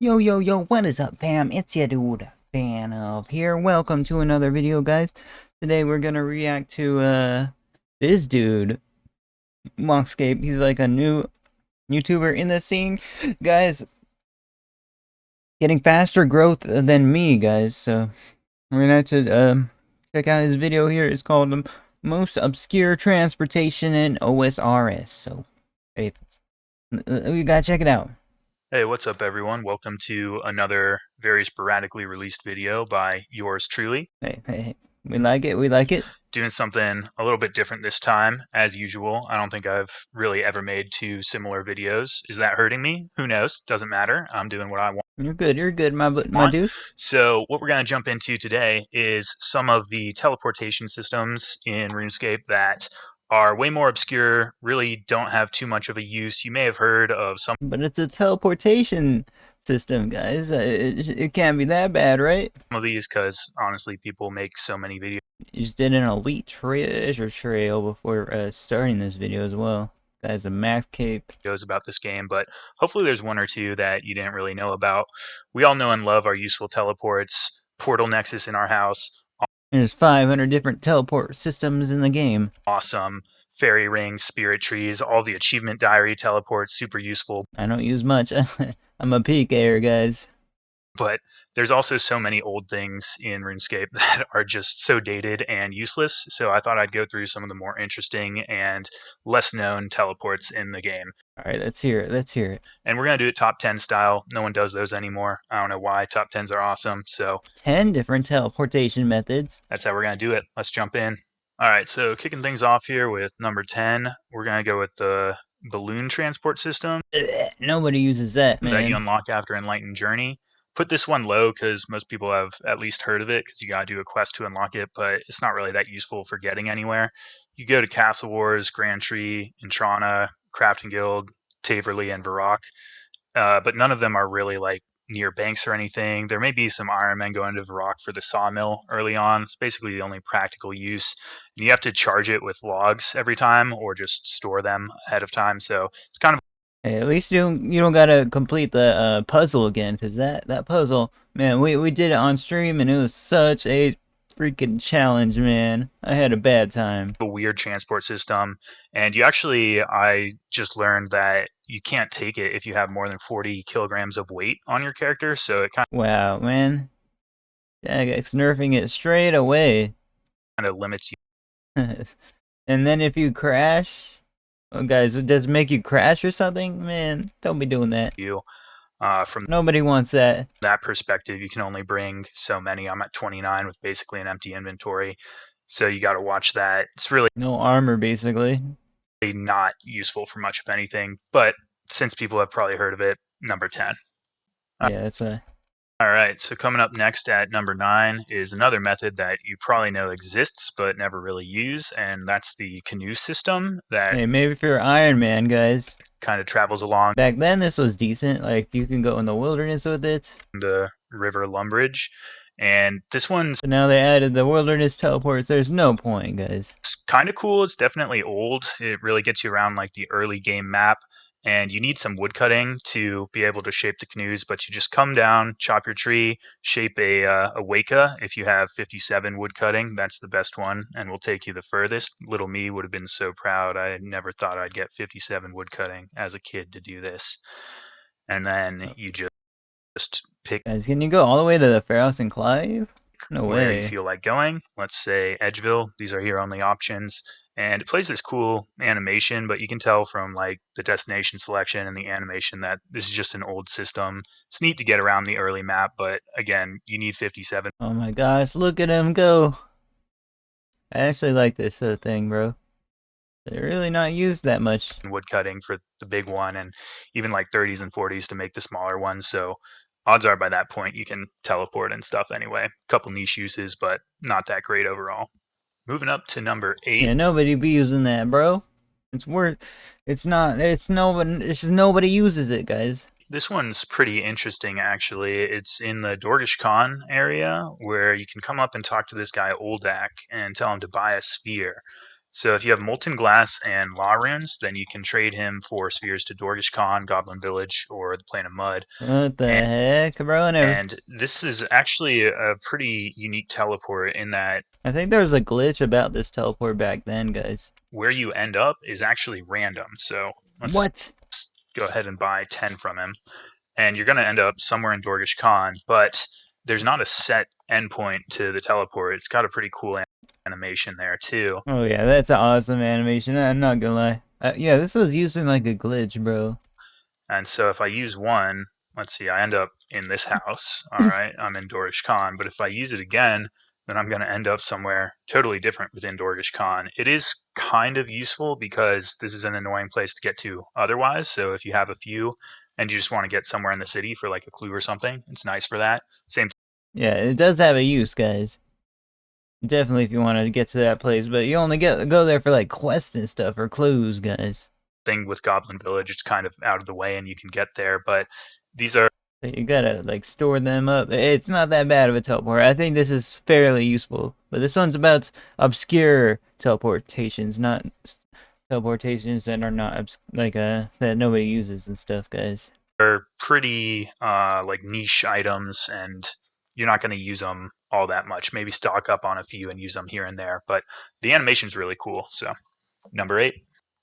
Yo, yo, yo, what is up, fam? It's your dude, Fan of here. Welcome to another video, guys. Today we're gonna react to, this dude, Monkscape. He's like a new YouTuber in the scene. Guys, getting faster growth than me, guys. So, we're gonna have to, check out his video here. It's called the Most Obscure Transportation in OSRS. So, hey, we gotta check it out. Hey, what's up, everyone? Welcome to another very sporadically released video by yours truly. Hey. We like it, we like it. Doing something a little bit different this time, as usual. I don't think I've really ever made two similar videos. Is that hurting me? Who knows? Doesn't matter. I'm doing what I You're good, my want. dude. So, what we're going to jump into today is some of the teleportation systems in RuneScape that are way more obscure, really don't have too much of a use. You may have heard of some But it's a teleportation system, guys. It can't be that bad, right? of these because honestly, people make so many videos You just did an elite treasure trail before starting this video as well. Guys, a max cape. about this game, but hopefully there's one or two that you didn't really know about. We all know and love our useful teleports, Portal Nexus in our house, There's 500 different teleport systems in the game. awesome, fairy rings, spirit trees, all the achievement diary teleports, super useful. I don't use much. I'm a PKer, guys. But there's also so many old things in RuneScape that are just so dated and useless. So I thought I'd go through some of the more interesting and less known teleports in the game. Alright, let's hear it. Let's hear it. And we're going to do it top 10 style. No one does those anymore. I don't know why. Top 10s are awesome. So 10 different teleportation methods. that's how we're going to do it. Let's jump in. All right, so kicking things off here with number 10, we're going to go with the balloon transport system Nobody uses that, that you man. unlock after Enlightened Journey. Put this one low because most people have at least heard of it because you got to do a quest to unlock it, but it's not really that useful for getting anywhere. You go to Castle Wars, Grand Tree, Intrana, Crafting Guild, Taverley, and Varrock, but none of them are really like near banks or anything. There may be some Iron Men going to Varrock for the sawmill early on. It's basically the only practical use. And you have to charge it with logs every time or just store them ahead of time. So it's kind of Hey, at least you don't gotta complete the puzzle again, cause that puzzle, man, we did it on stream and it was such a freaking challenge, man. I had a bad time. a weird transport system. And you actually, I just learned that you can't take it if you have more than 40 kilograms of weight on your character. So it kind Wow, man, Jagex nerfing it straight away. of limits And then if you crash, oh guys, does it make you crash or something? Man, don't be doing that. you. From Nobody wants that. that perspective, you can only bring so many. I'm at 29 with basically an empty inventory. So you got to watch that. It's really No armor, basically. not useful for much of anything. But since people have probably heard of it, number 10. Yeah, that's why. All right, so coming up next at number 9 is another method that you probably know exists but never really use, and that's the Canoe System that Hey, maybe if you're Iron Man, guys. kind of travels along Back then, this was decent. Like, you can go in the wilderness with it. the River Lumbridge. And this one's But now they added the wilderness teleports. There's no point, guys. kind of cool. It's definitely old. It really gets you around like the early game map. And you need some wood cutting to be able to shape the canoes, but you just come down, chop your tree, shape a waka. If you have 57 wood cutting, that's the best one and will take you the furthest. Little me would have been so proud. I never thought I'd get 57 wood cutting as a kid to do this. And then you just pick Guys, can you go all the way to the Pharos and Clive? No where you way. feel like going. Let's say Edgeville. These are here only options. And it plays this cool animation, but you can tell from like the destination selection and the animation that this is just an old system. It's neat to get around the early map, but again, you need 57 Oh my gosh, look at him go. I actually like this thing, bro. They're really not used that much. wood cutting for the big one, and even like 30s and 40s to make the smaller ones. So odds are by that point you can teleport and stuff anyway. A couple niche uses, but not that great overall. Moving up to number 8. Yeah, nobody be using that, bro. It's worth. It's not. It's no one. It's just nobody uses it, guys. This one's pretty interesting, actually. It's in the Dorgish Khan area where you can come up and talk to this guy, Oldak, and tell him to buy a sphere. So if you have Molten Glass and Law Runes, then you can trade him for spheres to Dorgish Khan, Goblin Village, or the Plane of Mud. What the heck, bro? And this is actually a pretty unique teleport in that I think there was a glitch about this teleport back then, guys. where you end up is actually random. So let's What? go ahead and buy 10 from him. And you're going to end up somewhere in Dorgish Khan, but there's not a set endpoint to the teleport. It's got a pretty cool animation there, too. Oh yeah, that's an awesome animation. I'm not gonna lie. Yeah, this was using like a glitch, bro. And so if I use one, let's see, I end up in this house. All right, I'm in Dorgish Khan. But if I use it again, then I'm going to end up somewhere totally different within Dorgish Khan. It is kind of useful because this is an annoying place to get to otherwise. So if you have a few and you just want to get somewhere in the city for like a clue or something, it's nice for that. Same Yeah, it does have a use, guys. Definitely if you want to get to that place, but you only go there for like quests and stuff or clues, guys. thing with Goblin Village. It's kind of out of the way and you can get there. But these are You gotta like store them up. It's not that bad of a teleport. I think this is fairly useful. But this one's about obscure teleportations, not teleportations that are not that nobody uses and stuff, guys. pretty like niche items, and you're not going to use them all that much. Maybe stock up on a few and use them here and there. But the animation's really cool. So number 8.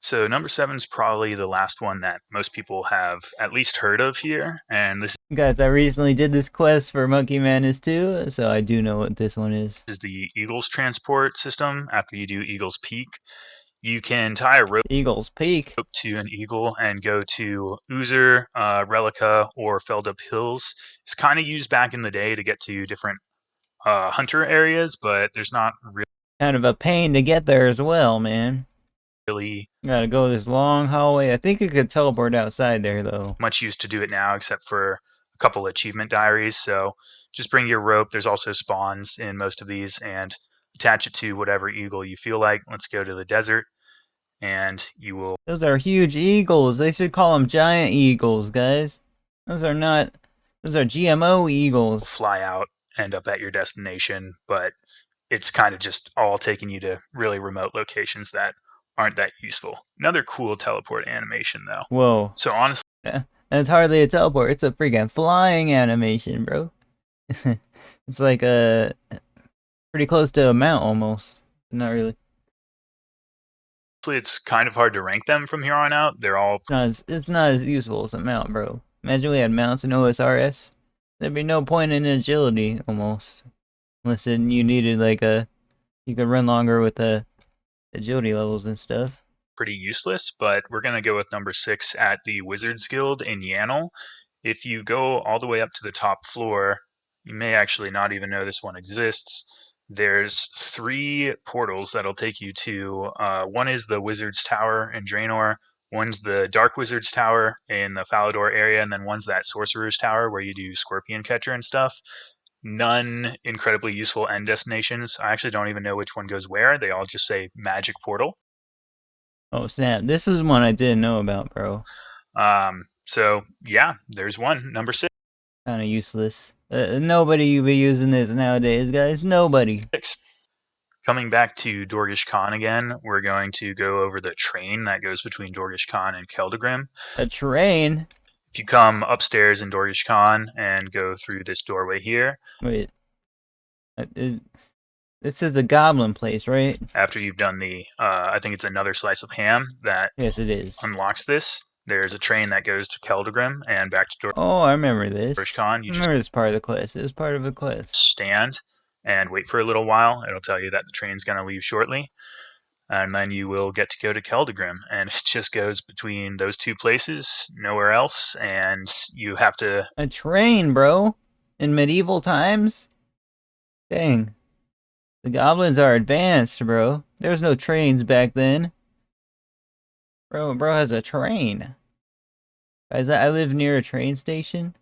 So number 7 is probably the last one that most people have at least heard of here, and this Guys, I recently did this quest for Monkey Madness 2, so I do know what this one is. is the Eagles transport system. After you do Eagles Peak, you can tie a rope Eagles Peak. to an eagle and go to Oozer, Relica, or Felled Up Hills. It's kind of used back in the day to get to different hunter areas, but there's not Kind of a pain to get there as well, man. really Gotta go this long hallway. I think you could teleport outside there, though. much use to do it now except for a couple achievement diaries. So just bring your rope. There's also spawns in most of these, and attach it to whatever eagle you feel like. Let's go to the desert, and you will Those are huge eagles. They should call them giant eagles, guys. Those are not... Those are GMO eagles. fly out, end up at your destination, but it's kind of just all taking you to really remote locations that aren't that useful. Another cool teleport animation, though. Whoa. So honestly, And it's hardly a teleport. It's a freaking flying animation, bro. It's like a... Pretty close to a mount, almost. Not really. it's kind of hard to rank them from here on out. They're all It's not as useful as a mount, bro. Imagine we had mounts in OSRS. There'd be no point in agility, almost. Unless you needed, like, you could run longer with the agility levels and stuff. pretty useless, but we're going to go with number 6 at the Wizards Guild in Yannel. If you go all the way up to the top floor, you may actually not even know this one exists. There's 3 portals that'll take you to, one is the Wizard's Tower in Draenor, one's the Dark Wizard's Tower in the Falador area, and then one's that Sorcerer's Tower where you do Scorpion Catcher and stuff. None incredibly useful end destinations. I actually don't even know which one goes where. They all just say Magic Portal. Oh, snap. This is one I didn't know about, bro. So yeah, there's one. Number 6. Kind of useless. Nobody be using this nowadays, guys. Nobody. Coming back to Dorgish Khan again, we're going to go over the train that goes between Dorgish Khan and Keldagrim. A train? If you come upstairs in Dorgish Khan and go through this doorway here. Wait. This is the goblin place, right? After you've done the, I think it's another slice of ham that Yes, it is. unlocks this. There's a train that goes to Keldagrim and back to Oh, I remember this. Dorgish Khan. You I remember this part of the quest. It was part of the quest. stand and wait for a little while. It'll tell you that the train's going to leave shortly. And then you will get to go to Keldagrim. And it just goes between those 2 places, nowhere else. And you have to... A train, bro? In medieval times? Dang. The goblins are advanced, bro. There was no trains back then. Bro has a train. Guys, I live near a train station.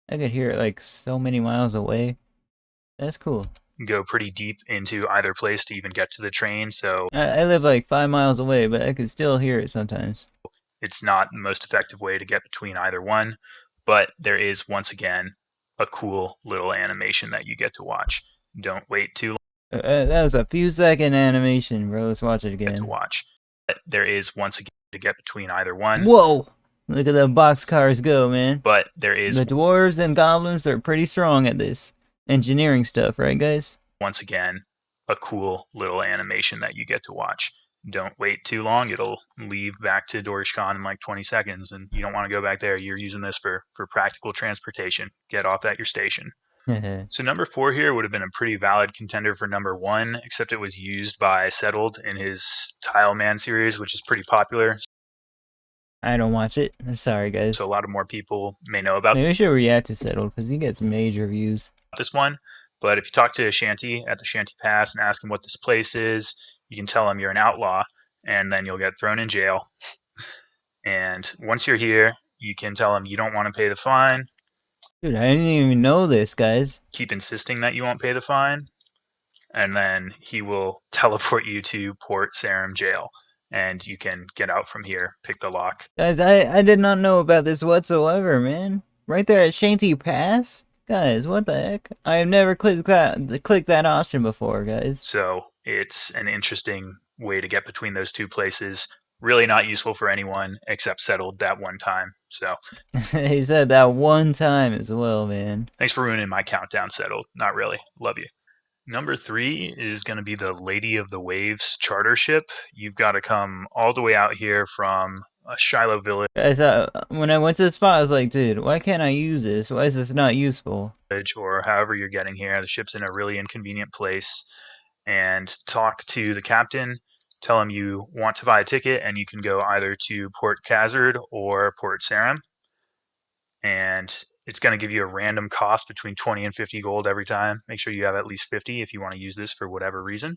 I could hear it like so many miles away. That's cool. go pretty deep into either place to even get to the train, so I live like 5 miles away, but I can still hear it sometimes. it's not the most effective way to get between either one. But there is, once again, a cool little animation that you get to watch. Don't wait too long. That was a few second animation, bro. Let's watch it get to again. watch. But there is once again to get between either one. Whoa! Look at the boxcars go, man. But there is The dwarves and goblins are pretty strong at this engineering stuff, right, guys? once again a cool little animation that you get to watch. Don't wait too long. It'll leave back to Dorishkan in like 20 seconds, and you don't want to go back there. You're using this for practical transportation. Get off at your station. So number 4 here would have been a pretty valid contender for number 1, except it was used by Settled in his Tile Man series, which is pretty popular. I don't watch it. I'm sorry, guys. So a lot of more people may know about Maybe we should react to Settled because he gets major views. this one. But if you talk to Shanty at the Shanty Pass and ask him what this place is, you can tell him you're an outlaw, and then you'll get thrown in jail. And once you're here, you can tell him you don't want to pay the fine. Dude, I didn't even know this, guys. Keep insisting that you won't pay the fine, and then he will teleport you to Port Sarim Jail, and you can get out from here, pick the lock. Guys, I did not know about this whatsoever, man. Right there at Shanty Pass? Guys, what the heck? I have never clicked that option before, guys. So it's an interesting way to get between those two places. Really not useful for anyone except Settled that one time. So He said that one time as well, man. thanks for ruining my countdown, Settled. Not really. Love you. Number 3 is going to be the Lady of the Waves charter ship. You've got to come all the way out here from Shiloh Village, Guys, when I went to the spot, I was like, dude, why can't I use this? Why is this not useful? or however you're getting here. The ship's in a really inconvenient place. And talk to the captain. Tell him you want to buy a ticket, and you can go either to Port Khazard or Port Sarim. And it's going to give you a random cost between 20 and 50 gold every time. Make sure you have at least 50 if you want to use this for whatever reason.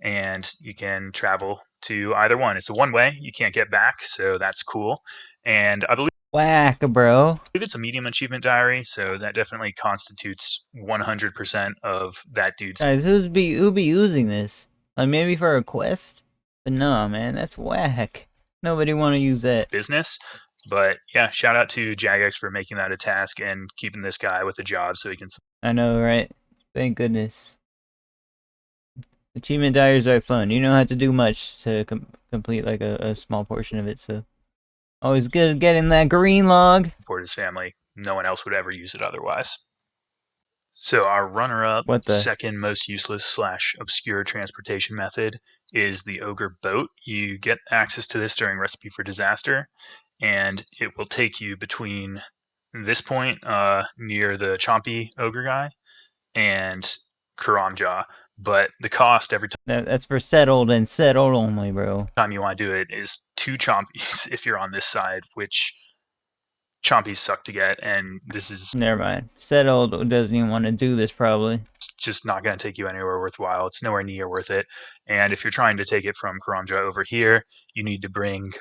And you can travel to either one. It's a one-way. You can't get back, so that's cool. And I believe Whack, bro. it's a medium achievement diary, so that definitely constitutes 100% of that dude's. Guys, who be using this? Like maybe for a quest? But no, man, that's whack. Nobody want to use that business. But yeah, shout out to Jagex for making that a task and keeping this guy with a job so he can. I know, right? Thank goodness. Achievement diaries are fun. You don't have to do much to complete like a small portion of it, so always good getting that green log. Support his family. No one else would ever use it otherwise. So our runner-up, second most useless / obscure transportation method is the Ogre Boat. You get access to this during Recipe for Disaster, and it will take you between this point near the Chompy Ogre guy and Karamja. But the cost every that's for settled and settled only, bro. time you want to do it is 2 Chompies if you're on this side, which Chompies suck to get, and this is never mind. Settled doesn't even want to do this probably. It's just not going to take you anywhere worthwhile. It's nowhere near worth it. And if you're trying to take it from Karamja over here, you need to bring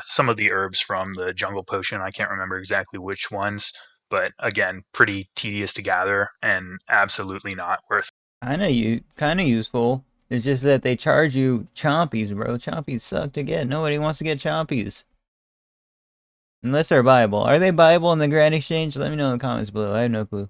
some of the herbs from the jungle potion. I can't remember exactly which ones, but again, pretty tedious to gather and absolutely not worth. Kind of useful. It's just that they charge you chompies, bro. Chompies suck to get. Nobody wants to get chompies. Unless they're buyable. Are they buyable in the Grand Exchange? Let me know in the comments below. I have no clue.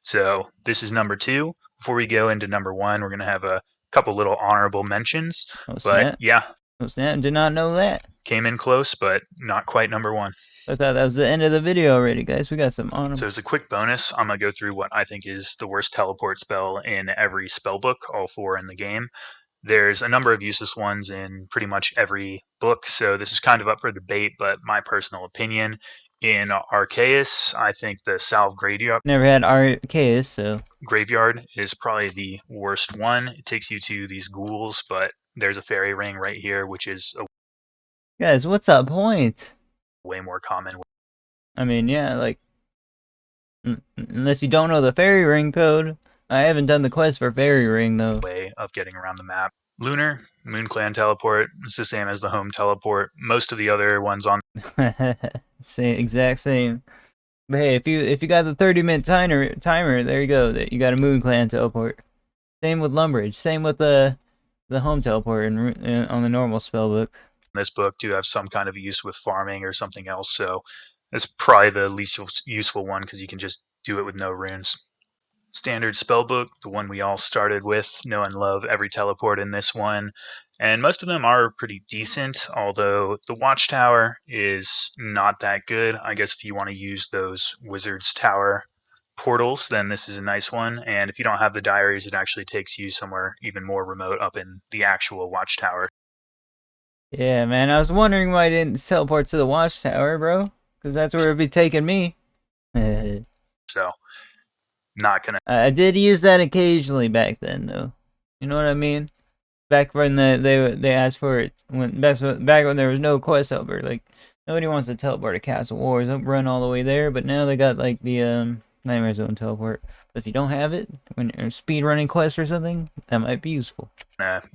So this is number 2. Before we go into number 1, we're going to have a couple little honorable mentions. But yeah. Oh, snap. Did not know that. Came in close, but not quite number 1. I thought that was the end of the video already, guys. We got some honorable. So as a quick bonus, I'm going to go through what I think is the worst teleport spell in every spell book, all 4 in the game. There's a number of useless ones in pretty much every book, so this is kind of up for debate, but my personal opinion, in Arceus, I think the Salve Graveyard. Never had Arceus, so. Graveyard is probably the worst one. It takes you to these ghouls, but there's a fairy ring right here, which is a guys, what's the point? Way more common. I mean, yeah, like, unless you don't know the fairy ring code. I haven't done the quest for fairy ring, though. Way of getting around the map. Lunar, Moon Clan teleport. It's the same as the home teleport. Most of the other ones on exact same. But hey, if you got the 30-minute timer, there you go. You got a Moon Clan teleport. Same with Lumbridge. Same with the home teleport on the normal spell book. This book do have some kind of use with farming or something else, so it's probably the least useful one because you can just do it with no runes. standard spellbook, the one we all started with, know and love every teleport in this one. And most of them are pretty decent, although the Watchtower is not that good. I guess if you want to use those Wizard's Tower portals, then this is a nice one. And if you don't have the diaries, it actually takes you somewhere even more remote up in the actual Watchtower. Yeah, man, I was wondering why I didn't teleport to the Watchtower, bro. Because that's where it'd be taking me. I So, not gonna. did use that occasionally back then, though. You know what I mean? Back when they asked for it, back when there was no quest helper, like nobody wants to teleport to Castle Wars, don't run all the way there. But now they got like the Nightmare Zone teleport. But if you don't have it, when you're speed running quest or something, that might be useful.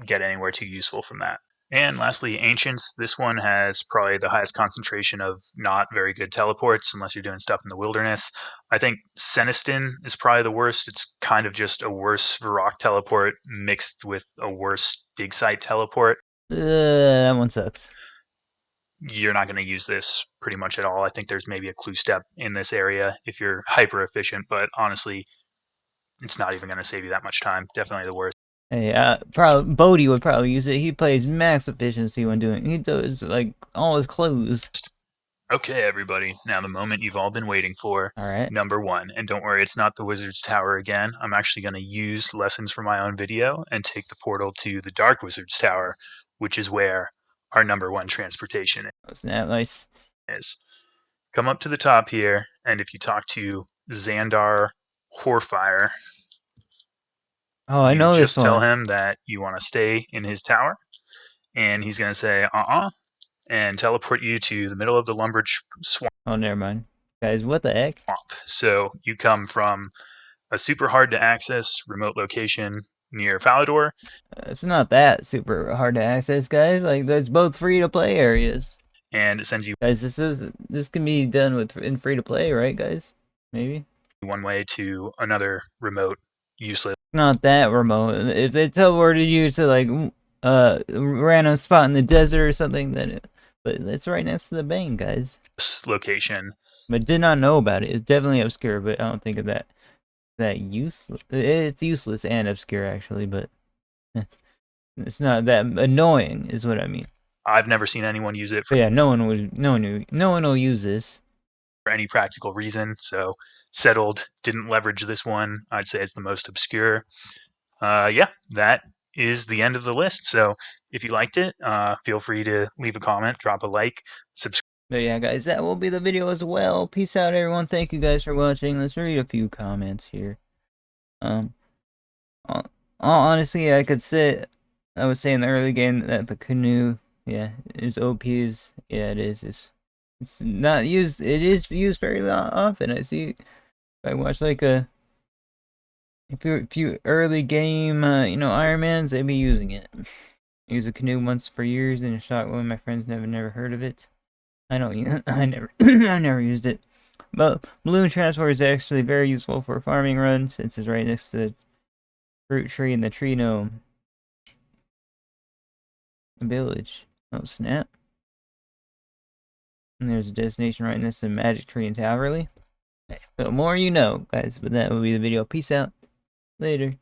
Get anywhere too useful from that. And lastly, Ancients. This one has probably the highest concentration of not very good teleports unless you're doing stuff in the wilderness. I think Seniston is probably the worst. It's kind of just a worse Varrock teleport mixed with a worse dig site teleport. That one sucks. You're not going to use this pretty much at all. I think there's maybe a clue step in this area if you're hyper efficient, but honestly, it's not even going to save you that much time. Definitely the worst. Hey, probably Bodhi would probably use it. He plays max efficiency when doing. He does like all his clothes. Okay, everybody. Now the moment you've all been waiting for. All right. Number one. And don't worry, it's not the Wizard's Tower again. I'm actually going to use lessons from my own video and take the portal to the Dark Wizard's Tower, which is where our number one transportation Oh, snap! Nice. is. Come up to the top here, and if you talk to Xandar Horfire, Oh, I you know this just tell one. him that you want to stay in his tower, and he's going to say, and teleport you to the middle of the Lumbridge Swamp. Oh, never mind, guys. What the heck? So you come from a super hard to access remote location near Falador, It's not that super hard to access, guys. Like, that's both free to play areas. and it sends you Guys, this can be done with in free to play, right, guys? Maybe. one way to another remote, useless Not that remote. If they teleported you to like random spot in the desert or something, then but it's right next to the bank, guys. location. But did not know about it. It's definitely obscure, but I don't think of that useless. It's useless and obscure actually, but it's not that annoying, is what I mean. I've never seen anyone use it But yeah, no one will use this. for any practical reason. So settled, didn't leverage this one. I'd say it's the most obscure. Yeah, that is the end of the list. So if you liked it, feel free to leave a comment, drop a like, subscribe. But yeah, guys, that will be the video as well. Peace out, everyone. Thank you guys for watching. Let's read a few comments here. Honestly, I could say, I was saying in the early game that the Canoe, yeah, is OP. Yeah, it is. It's not used. It is used very often. I see. If I watch like a few early game, Ironmans, they'd be using it. I used a Canoe once for years, and a shot one of my friends never heard of it. I don't. I never. I never used it. But balloon transport is actually very useful for farming runs since it's right next to the fruit tree and the tree gnome village. Oh snap! And there's a destination right next to the magic tree in Taverley. The more you know, guys. But that will be the video. Peace out. Later.